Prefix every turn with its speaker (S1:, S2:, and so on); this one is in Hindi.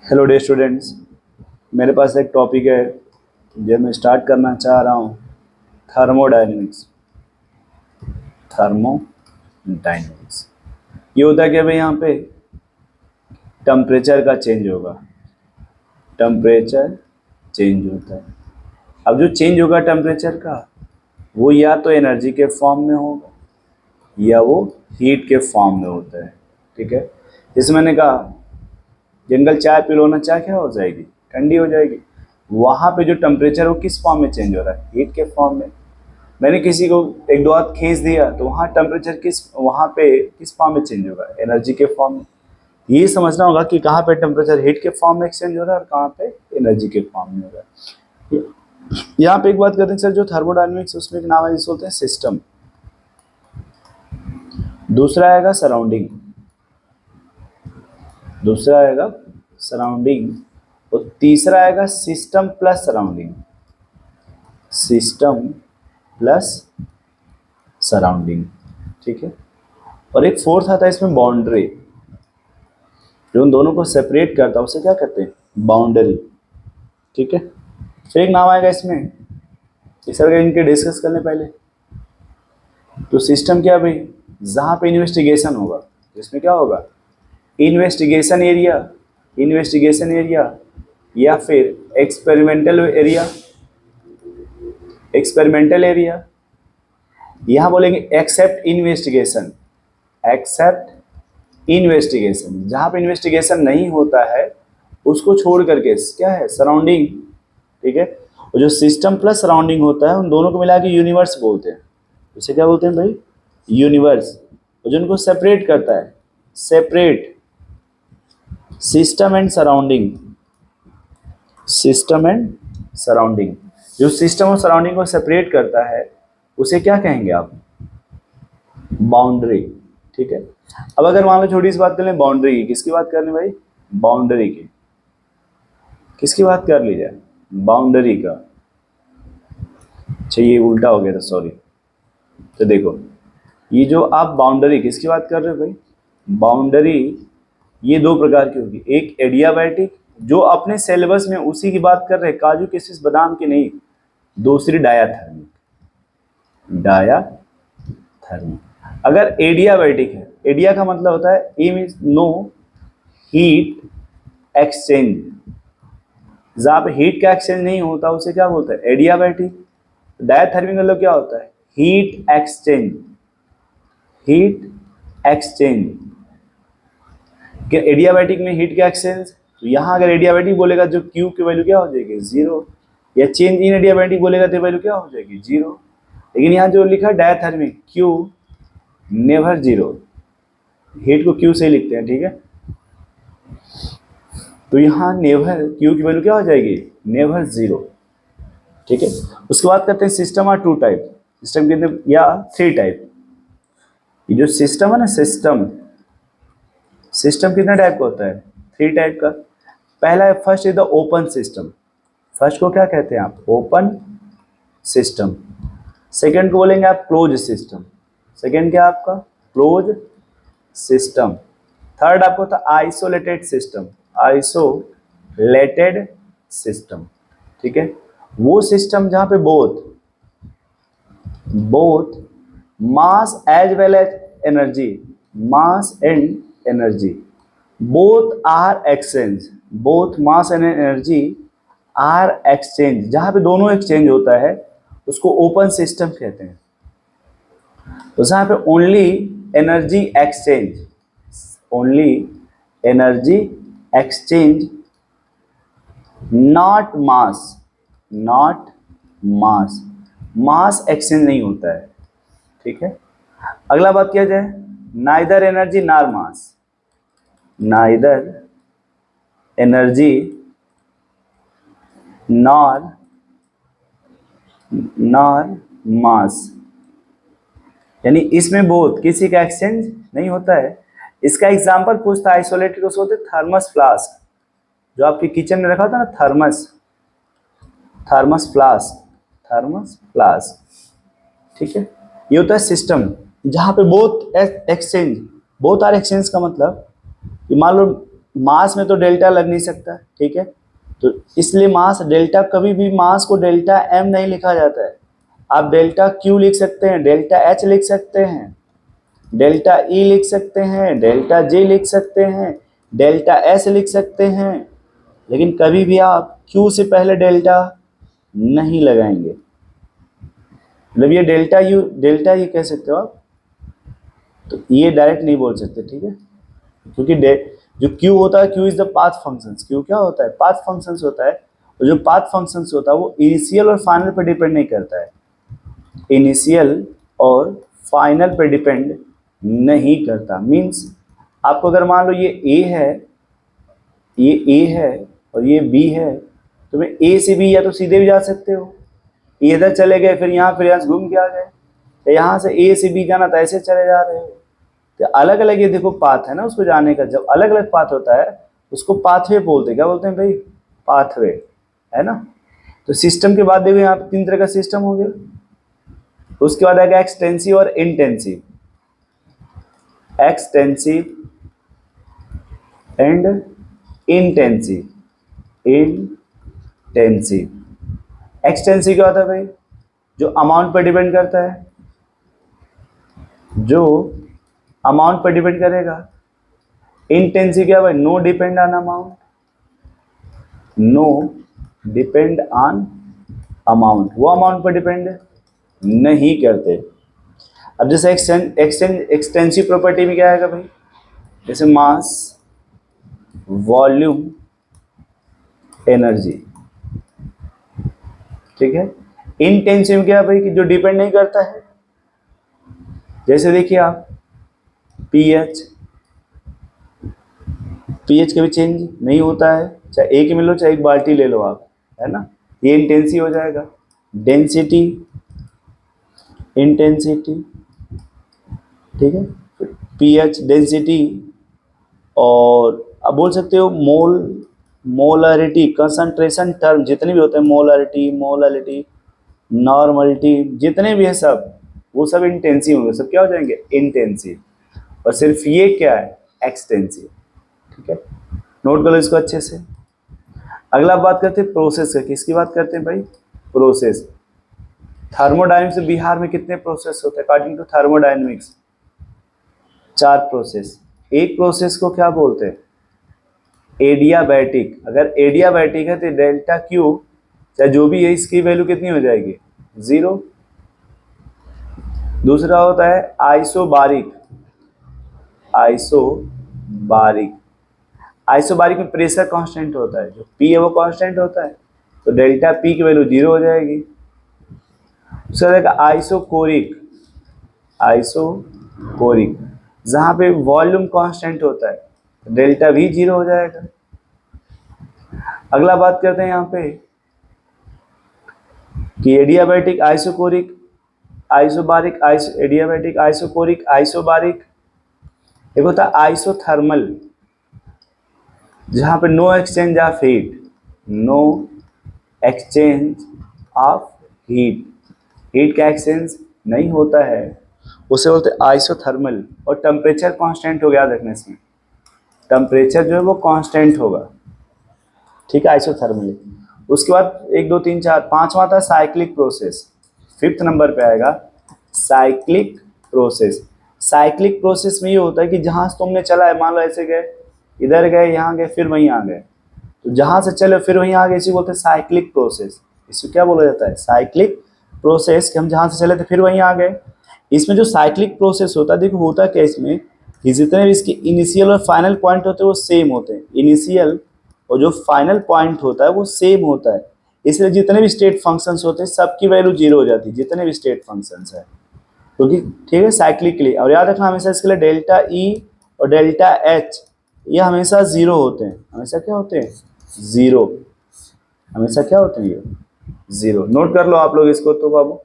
S1: हेलो डे स्टूडेंट्स, मेरे पास एक टॉपिक है जो मैं स्टार्ट करना चाह रहा हूँ। थर्मोडायनेमिक्स। थर्मोडायनेमिक्स ये होता है कि भाई यहाँ पे टेम्परेचर का चेंज होगा। टेम्परेचर चेंज होता है। अब जो चेंज होगा टेम्परेचर का, वो या तो एनर्जी के फॉर्म में होगा या वो हीट के फॉर्म में होता है। ठीक है, जैसे मैंने कहा जंगल चाय पी लो ना, चाय क्या हो जाएगी? ठंडी हो जाएगी। वहाँ पे जो टेम्परेचर वो किस फॉर्म में चेंज हो रहा है? हीट के फॉर्म में। मैंने किसी को एक दो हाथ खींच दिया तो वहाँ टेम्परेचर वहाँ पे किस फॉर्म में चेंज होगा? एनर्जी के फॉर्म में। ये समझना होगा कि कहाँ पे टेम्परेचर हीट के फॉर्म में एक्सचेंज हो रहा है और कहाँ पे एनर्जी के फॉर्म में हो रहा है। यहाँ पे एक बात करते हैं सर, जो थर्मोडायनेमिक्स उसमें एक नाम है जिसे बोलते हैं सिस्टम। दूसरा आएगा सराउंडिंग। दूसरा आएगा सराउंडिंग और तीसरा आएगा system plus surrounding. System plus surrounding. ठीक है, और एक फोर्थ आता है इसमें बाउंड्री, जो उन दोनों को सेपरेट करता है उसे क्या कहते हैं? बाउंड्री। ठीक है, फिर एक नाम आएगा इसमें, इस तरह इनके डिस्कस करने पहले। तो सिस्टम क्या भाई? जहाँ पे इन्वेस्टिगेशन होगा, इसमें क्या होगा? Investigation area. इन्वेस्टिगेशन एरिया या फिर एक्सपेरिमेंटल एरिया। एक्सपेरिमेंटल एरिया, यहाँ बोलेंगे एक्सेप्ट इन्वेस्टिगेशन। एक्सेप्ट इन्वेस्टिगेशन, जहाँ पे इन्वेस्टिगेशन नहीं होता है उसको छोड़ करके क्या है? सराउंडिंग। ठीक है, और जो सिस्टम प्लस सराउंडिंग होता है उन दोनों को मिला के यूनिवर्स बोलते हैं। उसे क्या बोलते हैं भाई? यूनिवर्स। और जो उनको सेपरेट करता है, separate system and surrounding. System and surrounding, जो सिस्टम और सराउंडिंग को सेपरेट करता है उसे क्या कहेंगे आप? बाउंड्री। ठीक है, अब अगर मान लो छोटी सी बात कर लें बाउंड्री की, किसकी बात कर रहे भाई? बाउंड्री की। किसकी बात कर ली जाए? बाउंड्री का। अच्छा, ये उल्टा हो गया था, सॉरी। तो देखो, ये जो आप बाउंड्री किसकी बात कर रहे हो भाई? बाउंड्री ये दो प्रकार की होगी। एक एडियाबैटिक, जो अपने सिलेबस में उसी की बात कर रहे हैं, काजू किशमिश बादाम की नहीं। दूसरी डायाथर्मिक। डायाथर्मिक अगर एडियाबैटिक है, एडिया का मतलब होता है ए मीन्स नो हीट एक्सचेंज। जहाँ पे हीट का एक्सचेंज नहीं होता उसे क्या बोलते हैं? एडियाबैटिक। डायाथर्मिक मतलब क्या होता है? Heat exchange. Heat exchange. क्या एडियाबैटिक में हीट का एक्सचेंज? तो यहाँ अगर एडियाबैटिक बोलेगा जो क्यू की वैल्यू क्या हो जाएगी? जीरो। या चेंज इन एडियाबैटिक बोलेगा तो वैल्यू क्या हो जाएगी? जीरो। लेकिन यहाँ जो लिखा diathermic, Q never zero. Heat को क्यू से ही लिखते हैं। ठीक है, तो यहाँ नेवर क्यू की वैल्यू क्या हो जाएगी? Never zero. ठीक है, उसके बाद करते हैं system are two type. System कितने या थ्री टाइप? ये जो सिस्टम है ना, सिस्टम सिस्टम कितने टाइप का होता है? थ्री टाइप का। पहला है, first is the open system. First को क्या कहते हैं आप? Open system. सेकंड को बोलेंगे आप क्लोज सिस्टम। सेकंड क्या आपका? Close system. थर्ड आपको था आइसोलेटेड सिस्टम। Isolated system. ठीक है, वो सिस्टम जहां पे both mass as well as energy, mass and energy both are exchange. Both mass and energy are exchange, जहां पे दोनों एक्सचेंज होता है उसको ओपन सिस्टम कहते हैं। तो जहां पे only energy exchange, only energy exchange, not mass, not mass, mass exchange नहीं होता है। ठीक है, अगला बात किया जाए, नाइदर एनर्जी नॉर मास। नाइदर एनर्जी नॉर मास, यानी इसमें बोथ किसी का एक्सचेंज नहीं होता है। इसका एग्जांपल पूछता है आइसोलेटेड, उसको बोलते हैं थर्मस फ्लास्क। जो आपके किचन में रखा होता है ना, thermos, thermos flask, thermos flask. ठीक है, ये होता है सिस्टम जहां पे both exchange, both are exchange का मतलब कि मान लो मास में तो डेल्टा लग नहीं सकता, ठीक है, तो इसलिए मास डेल्टा, कभी भी मास को डेल्टा एम नहीं लिखा जाता है। आप डेल्टा क्यू लिख सकते हैं, डेल्टा एच लिख सकते हैं, डेल्टा ई लिख सकते हैं, डेल्टा जे लिख सकते हैं, डेल्टा एस लिख सकते हैं, लेकिन कभी भी आप क्यू से पहले डेल्टा नहीं लगाएंगे। मतलब ये डेल्टा यू कह सकते हो आप, तो ये डायरेक्ट नहीं बोल सकते, ठीक है, क्योंकि जो क्यू होता है, Q is the path functions, Q क्या होता है, पाथ फंक्शंस होता है, और जो पाथ फंक्शंस होता है वो इनिशियल और फाइनल पर डिपेंड नहीं करता है, इनिशियल और फाइनल पर डिपेंड नहीं करता। मीन्स आपको अगर मान लो ये ए है, ये ए है और ये बी है, तो मैं ए से बी या तो सीधे भी जा सकते हो, इधर चले गए फिर यहाँ से घूम के आ गए, तो यहाँ से ए से बी जाना तो ऐसे चले जा रहे हो, तो अलग अलग ये देखो पाथ है ना उसको जाने का। जब अलग अलग पाथ होता है उसको पाथवे बोलते हैं। क्या बोलते हैं भाई? पाथवे, है ना। तो सिस्टम के बाद देखो यहाँ पे 3 तरह का सिस्टम हो गया। उसके बाद आएगा एक्सटेंसिव और intensive, extensive and intensive, intensive. Extensive क्या होता है भाई? जो अमाउंट पर डिपेंड करता है, जो अमाउंट पर डिपेंड करेगा। इंटेंसिव क्या भाई? No depend on amount, no depend on amount, वो अमाउंट पर डिपेंड नहीं करते। अब जैसे एक्सटेंसिव प्रॉपर्टी में क्या आएगा भाई? जैसे मास, वॉल्यूम, एनर्जी, ठीक है। इंटेंसिव क्या है भाई? कि जो डिपेंड नहीं करता है। जैसे देखिए आप पीएच, पीएच कभी चेंज नहीं होता है, चाहे एक में लो चाहे एक बाल्टी ले लो आप, है ना, ये इंटेंसिव हो जाएगा। डेंसिटी, इंटेंसिटी, ठीक है, पीएच, डेंसिटी, और अब बोल सकते हो मोल, मोलरिटी, कंसंट्रेशन टर्म जितने भी होते हैं, मोलरिटी, मोलरिटी, नॉर्मलिटी, जितने भी है सब, वो सब इंटेंसिव होंगे, सब क्या हो जाएंगे? इंटेंसिव। और सिर्फ ये क्या है? एक्सटेंसिव, ठीक है। नोट कर लो इसको अच्छे से। अगला बात करते हैं प्रोसेस का। किसकी बात करते हैं भाई? प्रोसेस। थर्मोडायनेमिक्स में बिहार में कितने प्रोसेस होते हैं अकॉर्डिंग टू थर्मोडायनेमिक्स? 4 प्रोसेस। एक प्रोसेस को क्या बोलते हैं? एडियाबैटिक। अगर एडियाबैटिक है तो डेल्टा क्यू चाहे जो भी है इसकी वैल्यू कितनी हो जाएगी? 0। दूसरा होता है आइसोबारिक, आइसोबारिक, आइसोबारिक में प्रेशर कांस्टेंट होता है, जो पी है वो कांस्टेंट होता है, तो डेल्टा पी की वैल्यू 0 हो जाएगी। दूसरा रहेगा आइसोकोरिक, आइसोकोरिक जहाँ पे वॉल्यूम कांस्टेंट होता है, तो डेल्टा भी 0 हो जाएगा। अगला बात करते हैं यहाँ पे कि adiabatic, isochoric, isobaric, adiabatic, isochoric, isobaric. एक होता है आइसोथर्मल, जहाँ पे no exchange of heat, no exchange of heat, heat का एक्सचेंज नहीं होता है, उसे बोलते हैं आइसोथर्मल। और टेम्परेचर कांस्टेंट हो गया, याद रखना इसमें, टेम्परेचर जो है वो कांस्टेंट होगा, ठीक है, आइसोथर्मल। उसके बाद 1 2 3 4 5वां था साइक्लिक प्रोसेस। 5th नंबर पे आएगा साइक्लिक प्रोसेस। साइक्लिक प्रोसेस में ये होता है कि जहाँ से तुमने चला है, मान लो ऐसे गए, इधर गए, यहाँ गए, फिर वहीं आ गए, तो जहाँ से चले फिर वहीं आ गए, इसी बोलते हैं साइक्लिक प्रोसेस। इसको क्या बोला जाता है? साइक्लिक प्रोसेस, कि हम जहाँ से चले थे फिर वहीं आ गए। इसमें जो साइक्लिक प्रोसेस होता है, देखो होता क्या है इसमें, कि जितने भी इसके इनिशियल और फाइनल पॉइंट होते हैं वो सेम होते हैं, इनिशियल और जो फाइनल पॉइंट होता है वो सेम होता है, इसलिए जितने भी स्टेट फंक्शंस होते हैं सबकी वैल्यू 0 हो जाती है, जितने भी स्टेट फंक्शंस है, क्योंकि ठीक है साइक्लिकली। और याद रखना हमेशा इसके लिए डेल्टा ई और डेल्टा एच ये हमेशा 0 होते हैं, हमेशा क्या होते हैं? 0, हमेशा क्या होते हैं? ये 0। नोट कर लो आप लोग इसको तो बाबू।